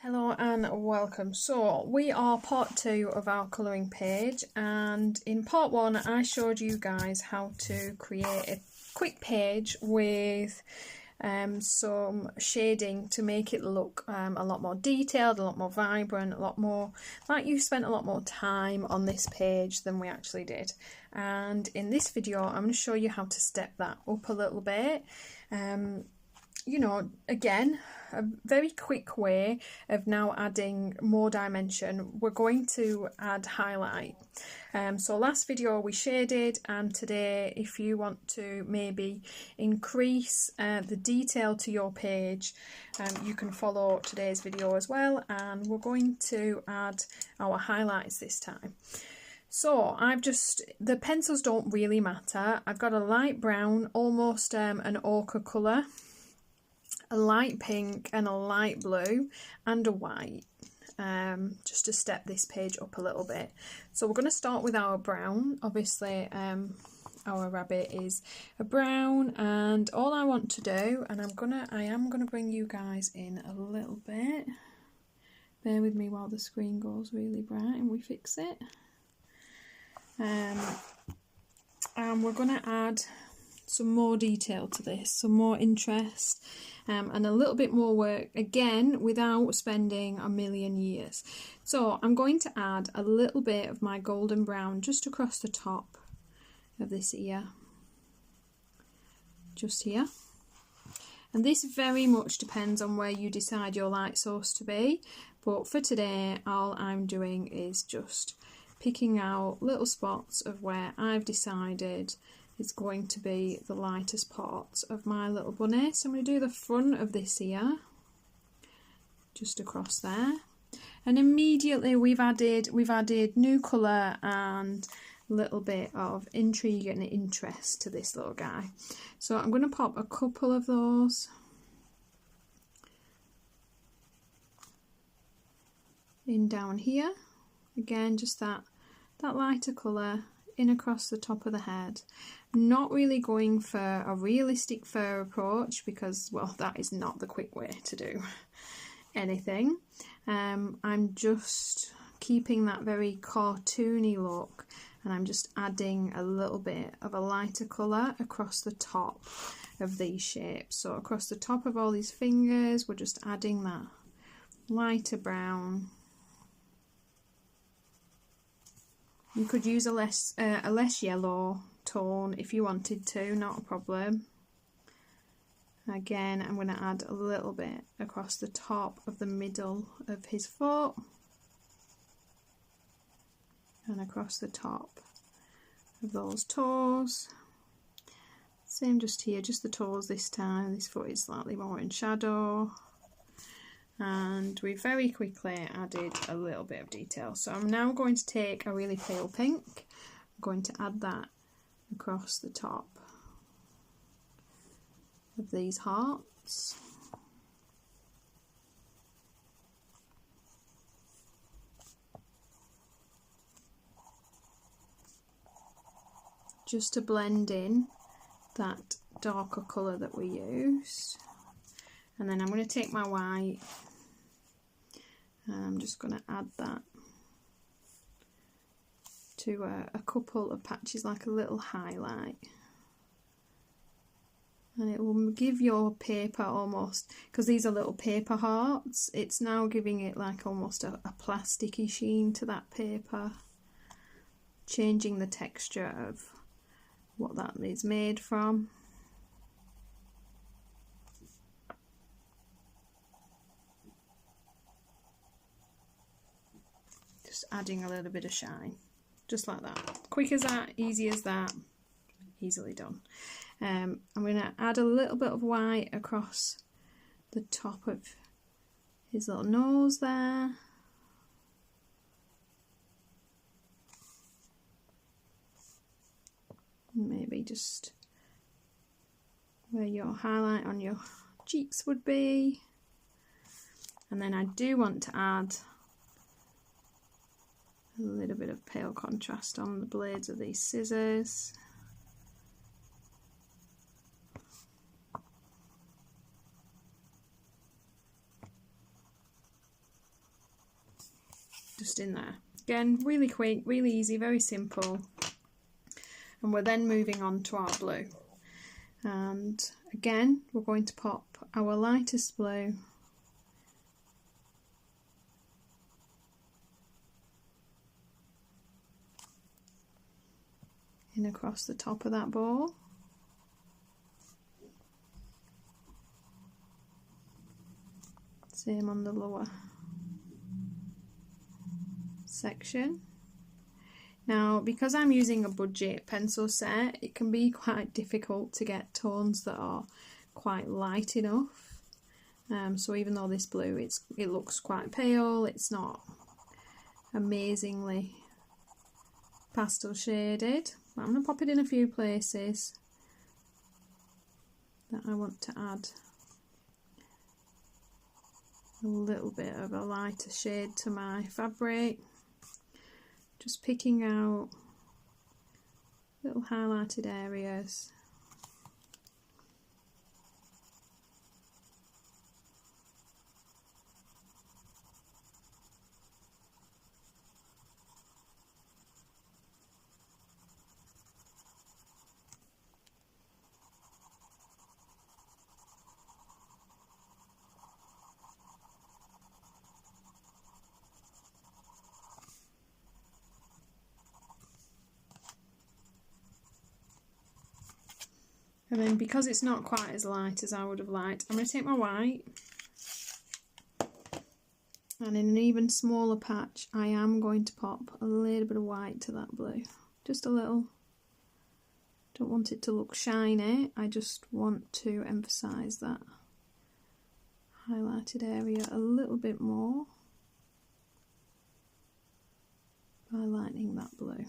Hello and welcome. So we are part 2 of our colouring page, and in part 1 I showed you guys how to create a quick page with some shading to make it look a lot more detailed, a lot more vibrant, a lot more like you spent a lot more time on this page than we actually did. And in this video I'm going to show you how to step that up a little bit. You know, again, a very quick way of now adding more dimension. We're going to add highlight. So last video we shaded, and today if you want to maybe increase the detail to your page, you can follow today's video as well, and we're going to add our highlights this time. So the pencils don't really matter. I've got a light brown, almost an ochre colour, a light pink and a light blue and a white, just to step this page up a little bit. So we're going to start with our brown. Obviously our rabbit is a brown, and all I want to do, and I am gonna bring you guys in a little bit, bear with me while the screen goes really bright and we fix it, and we're going to add some more detail to this, some more interest, and a little bit more work, again without spending a million years. So I'm going to add a little bit of my golden brown just across the top of this ear, just here. And this very much depends on where you decide your light source to be, but for today all I'm doing is just picking out little spots of where I've decided is going to be the lightest part of my little bunny. So I'm going to do the front of this ear, just across there, and immediately we've added new colour and a little bit of intrigue and interest to this little guy. So I'm going to pop a couple of those in down here, again just that lighter colour in across the top of the head. I'm not really going for a realistic fur approach because, well, that is not the quick way to do anything. I'm just keeping that very cartoony look, and I'm just adding a little bit of a lighter colour across the top of these shapes. So across the top of all these fingers we're just adding that lighter brown. You could use a less yellow tone if you wanted to, not a problem. Again, I'm going to add a little bit across the top of the middle of his foot and across the top of those toes. Same just here, just the toes this time. This foot is slightly more in shadow. And we very quickly added a little bit of detail. So I'm now going to take a really pale pink, I'm going to add that across the top of these hearts. Just to blend in that darker colour that we used. And then I'm going to take my white, and I'm just going to add that to a couple of patches, like a little highlight. And it will give your paper almost, because these are little paper hearts, it's now giving it like almost a plasticky sheen to that paper, changing the texture of what that is made from. Adding a little bit of shine, just like that. Quick as that, easy as that, easily done. I'm going to add a little bit of white across the top of his little nose there. Maybe just where your highlight on your cheeks would be. And then I do want to add a little bit of pale contrast on the blades of these scissors. just in there. Again, really quick, really easy, very simple. And we're then moving on to our blue. And again, we're going to pop our lightest blue in across the top of that ball. Same on the lower section. Now, because I'm using a budget pencil set, it can be quite difficult to get tones that are quite light enough. So even though this blue, it looks quite pale, it's not amazingly pastel shaded. But I'm going to pop it in a few places that I want to add a little bit of a lighter shade to my fabric. Just picking out little highlighted areas. And then, because it's not quite as light as I would have liked, I'm going to take my white, and in an even smaller patch I am going to pop a little bit of white to that blue. Just a little. Don't want it to look shiny, I just want to emphasise that highlighted area a little bit more by lightening that blue.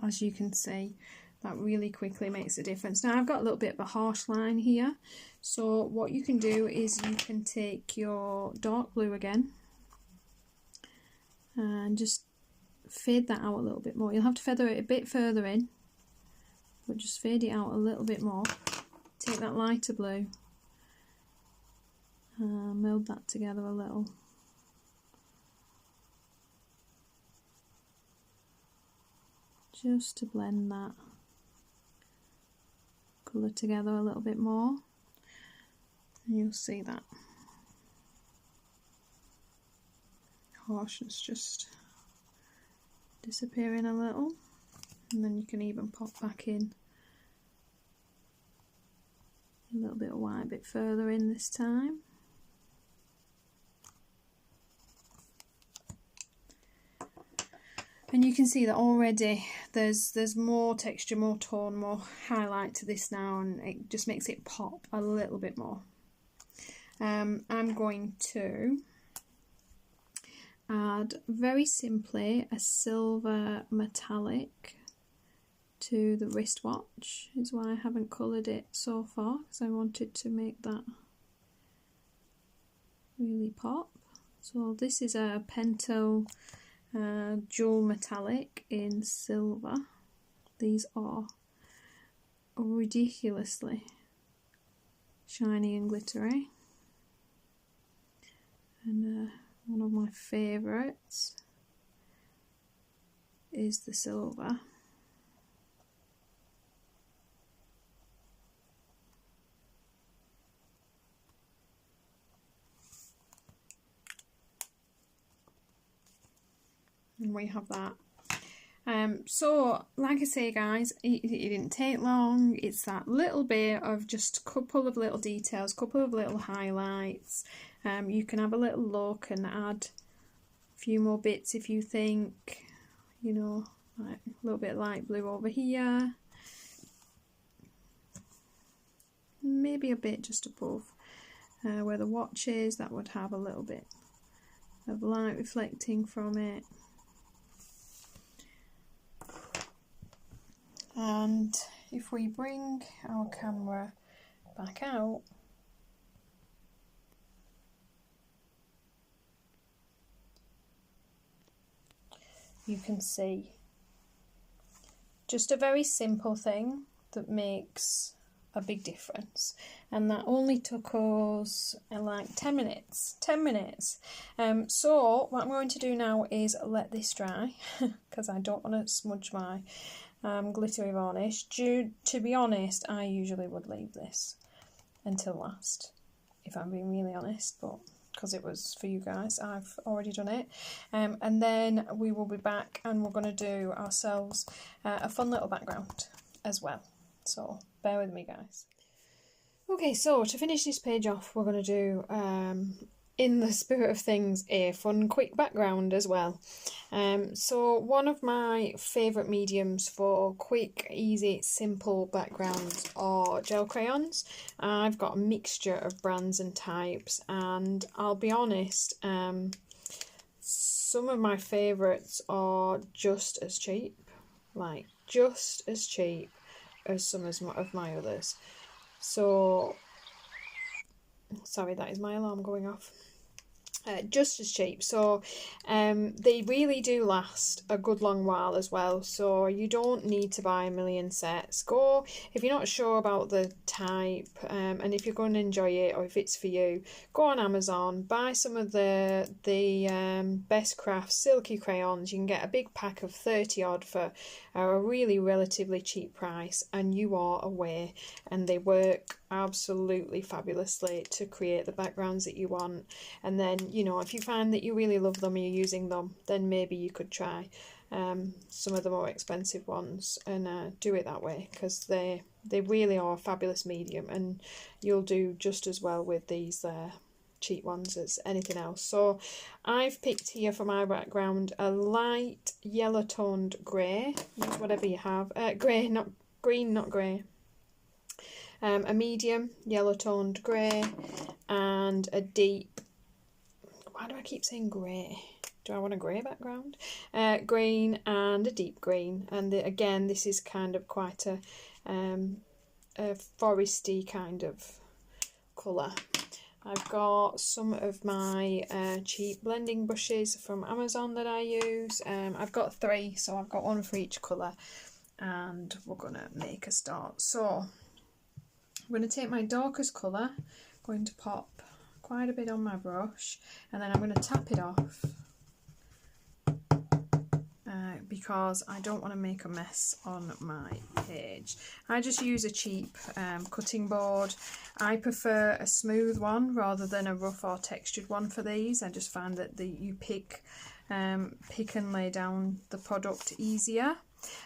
As you can see, that really quickly makes a difference. Now I've got a little bit of a harsh line here, so what you can do is you can take your dark blue again and just fade that out a little bit more. You'll have to feather it a bit further in, but just fade it out a little bit more. Take that lighter blue and meld that together a little. Just to blend that colour together a little bit more, and you'll see that harshness just disappearing a little, and then you can even pop back in a little bit of white a bit further in this time. And you can see that already there's more texture, more tone, more highlight to this now, and it just makes it pop a little bit more. I'm going to add very simply a silver metallic to the wristwatch, is why I haven't coloured it so far, because I wanted to make that really pop. So this is a Pental Gel metallic in silver. These are ridiculously shiny and glittery, and one of my favourites is the silver. And we have that. So like I say guys, it didn't take long. It's that little bit of just a couple of little details, couple of little highlights. You can have a little look and add a few more bits if you think, you know, like a little bit light blue over here, maybe a bit just above where the watch is. That would have a little bit of light reflecting from it. And if we bring our camera back out, you can see just a very simple thing that makes a big difference, and that only took us like 10 minutes. So what I'm going to do now is let this dry because I don't want to smudge my glittery varnish. To be honest, I usually would leave this until last, if I'm being really honest, but because it was for you guys, I've already done it. And then we will be back and we're going to do ourselves a fun little background as well. So bear with me, guys. Okay, so to finish this page off, we're going to do, in the spirit of things, a fun quick background as well. So one of my favourite mediums for quick, easy, simple backgrounds are gel crayons. I've got a mixture of brands and types, and I'll be honest, some of my favourites are just as cheap, like just as cheap as some of my others. So, sorry, that is my alarm going off. Just as cheap, so they really do last a good long while as well, so you don't need to buy a million sets. Go, if you're not sure about the type, and if you're going to enjoy it or if it's for you, go on Amazon, buy some of the Best Crafts silky crayons. You can get a big pack of 30 odd for a really relatively cheap price, and you are away, and they work absolutely fabulously to create the backgrounds that you want. And then, you know, if you find that you really love them and you're using them, then maybe you could try some of the more expensive ones and do it that way, because they really are a fabulous medium, and you'll do just as well with these cheap ones as anything else. So I've picked here for my background a light yellow toned grey, use whatever you have, grey, not green, not grey, a medium yellow toned grey, and a deep, why do I keep saying grey? Do I want a grey background? Green and a deep green, and again this is kind of quite a foresty kind of colour. I've got some of my cheap blending brushes from Amazon that I use. I've got 3, so I've got one for each colour, and we're going to make a start. So I'm going to take my darkest colour, going to pop quite a bit on my brush, and then I'm going to tap it off because I don't want to make a mess on my page. I just use a cheap cutting board. I prefer a smooth one rather than a rough or textured one for these. I just find that you pick and lay down the product easier.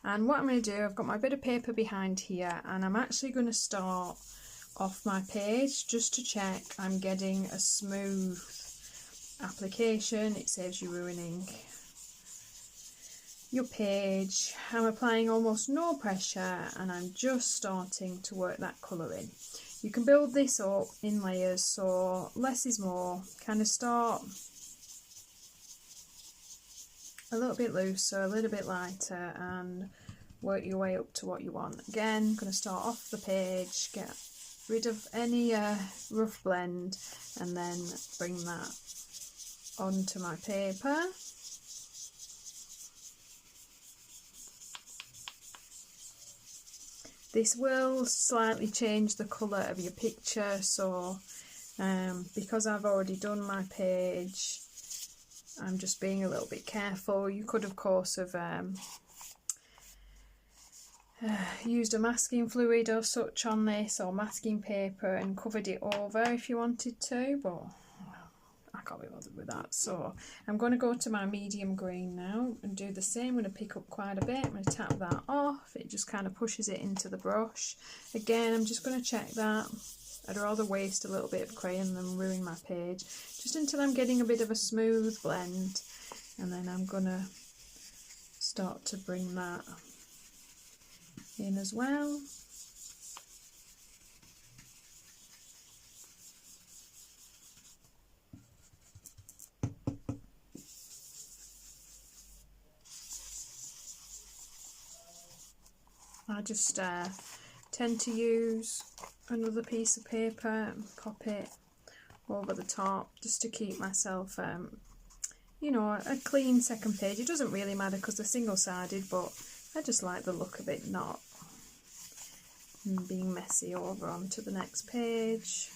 And what I'm going to do, I've got my bit of paper behind here, and I'm actually going to start off my page just to check I'm getting a smooth application. It saves you ruining your page. I'm applying almost no pressure, and I'm just starting to work that colour in. You can build this up in layers, so less is more. Kind of start a little bit looser, a little bit lighter, and work your way up to what you want. Again, I'm going to start off the page, get rid of any rough blend, and then bring that onto my paper. This will slightly change the colour of your picture, so because I've already done my page, I'm just being a little bit careful. You could of course have used a masking fluid or such on this, or masking paper, and covered it over if you wanted to, but I can't be bothered with that. So I'm going to go to my medium green now and do the same. I'm going to pick up quite a bit. I'm going to tap that off. It just kind of pushes it into the brush. Again, I'm just going to check that. I'd rather waste a little bit of crayon than ruin my page, just until I'm getting a bit of a smooth blend, and then I'm going to start to bring that in as well. I just tend to use another piece of paper and pop it over the top just to keep myself, you know, a clean second page. It doesn't really matter because they're single-sided, but I just like the look of it not being messy over onto the next page.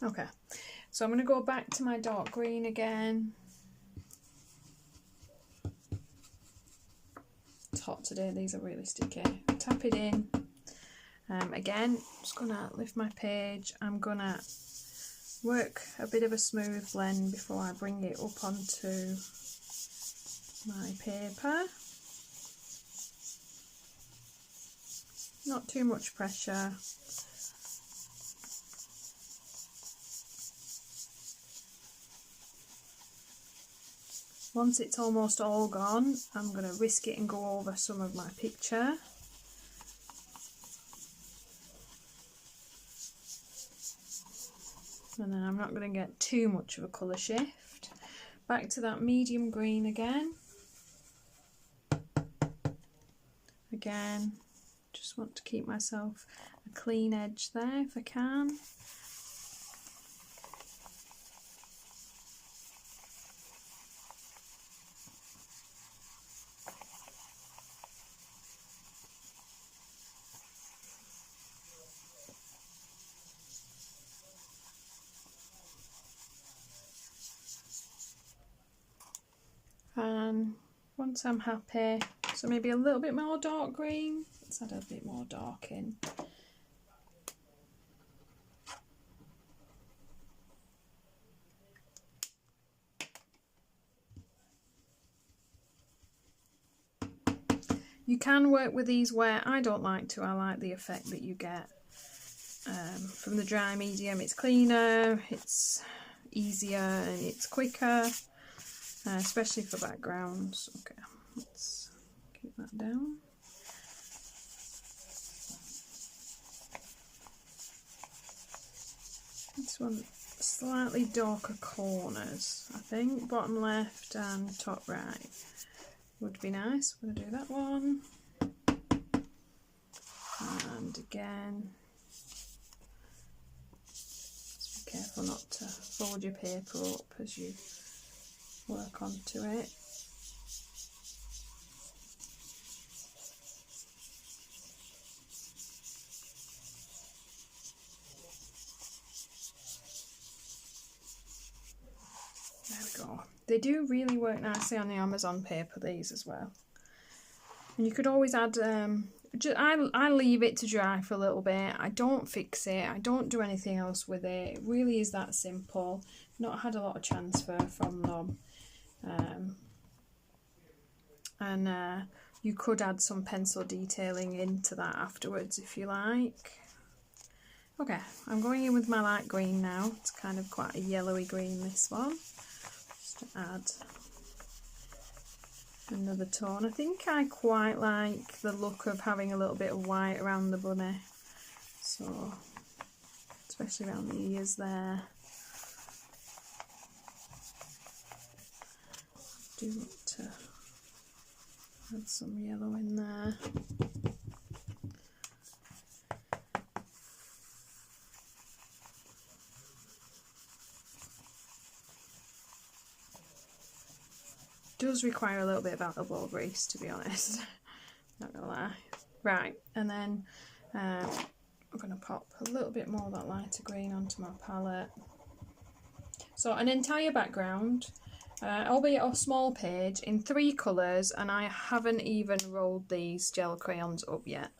Okay, so I'm going to go back to my dark green again. It's hot today, these are really sticky. Tap it in. Again, just going to lift my page. I'm going to work a bit of a smooth blend before I bring it up onto my paper. Not too much pressure. Once it's almost all gone, I'm going to whisk it and go over some of my picture. And then I'm not going to get too much of a colour shift. Back to that medium green again. Again, just want to keep myself a clean edge there if I can. And once I'm happy, so maybe a little bit more dark green, let's add a bit more dark in. You can work with these where I don't like to. I like the effect that you get from the dry medium. It's cleaner, it's easier and it's quicker, especially for backgrounds. Okay, let's keep that down. This one, slightly darker corners, I think, bottom left and top right would be nice. I'm going to do that one. And again, just be careful not to fold your paper up as you work onto it. There we go. They do really work nicely on the Amazon paper, these as well. And you could always add, I leave it to dry for a little bit. I don't fix it. I don't do anything else with it. It really is that simple. Not had a lot of transfer from them. You could add some pencil detailing into that afterwards if you like. Okay, I'm going in with my light green now. It's kind of quite a yellowy green, this one. Just to add another tone. I think I quite like the look of having a little bit of white around the bunny, so especially around the ears there. I do want to add some yellow in there. Does require a little bit of elbow grease, to be honest. Not gonna lie. Right, and then I'm gonna pop a little bit more of that lighter green onto my palette. So an entire background, albeit a small page, in 3 colours, and I haven't even rolled these gel crayons up yet.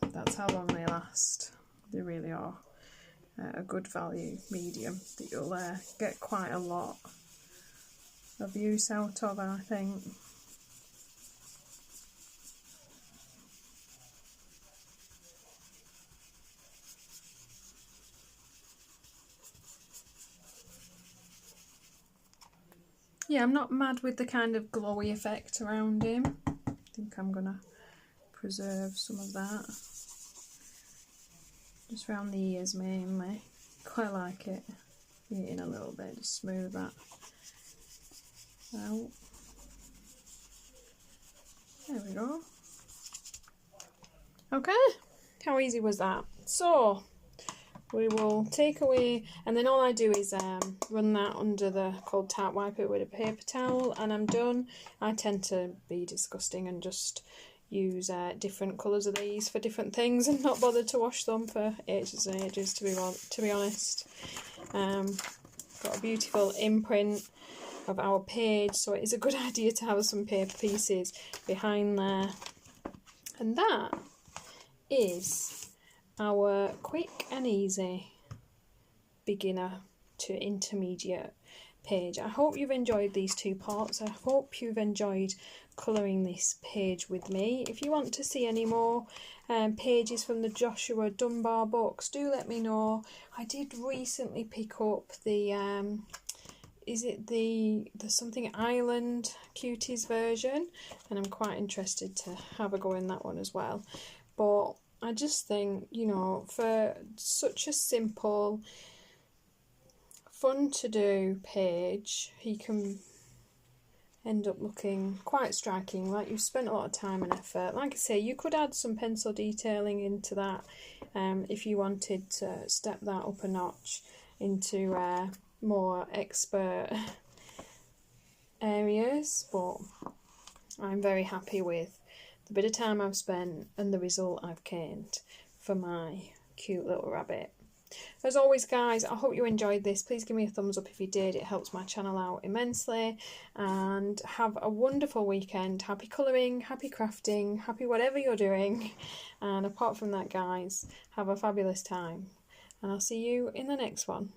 That's how long they last. They really are a good value medium that you'll get quite a lot of use out of, I think. Yeah, I'm not mad with the kind of glowy effect around him. I think I'm gonna preserve some of that. Just around the ears mainly. Quite like it. Bring it in a little bit, just smooth that out. There we go. Okay, how easy was that? So we will take away, and then all I do is run that under the cold tap, wipe it with a paper towel, and I'm done. I tend to be disgusting and just use different colours of these for different things and not bother to wash them for ages and ages, to be honest. Got a beautiful imprint of our page, so it is a good idea to have some paper pieces behind there. And that is our quick and easy beginner to intermediate page. I hope you've enjoyed these two parts. I hope you've enjoyed colouring this page with me. If you want to see any more pages from the Joshua Dunbar books, do let me know. I did recently pick up the is it the something island cuties version, and I'm quite interested to have a go in that one as well. But I just think, you know, for such a simple, fun to do page, he can end up looking quite striking, like you've spent a lot of time and effort. Like I say, you could add some pencil detailing into that if you wanted to step that up a notch into more expert areas, but I'm very happy with the bit of time I've spent and the result I've gained for my cute little rabbit. As always, guys, I hope you enjoyed this. Please give me a thumbs up if you did. It helps my channel out immensely. And have a wonderful weekend. Happy colouring, happy crafting, happy whatever you're doing. And apart from that, guys, have a fabulous time. And I'll see you in the next one.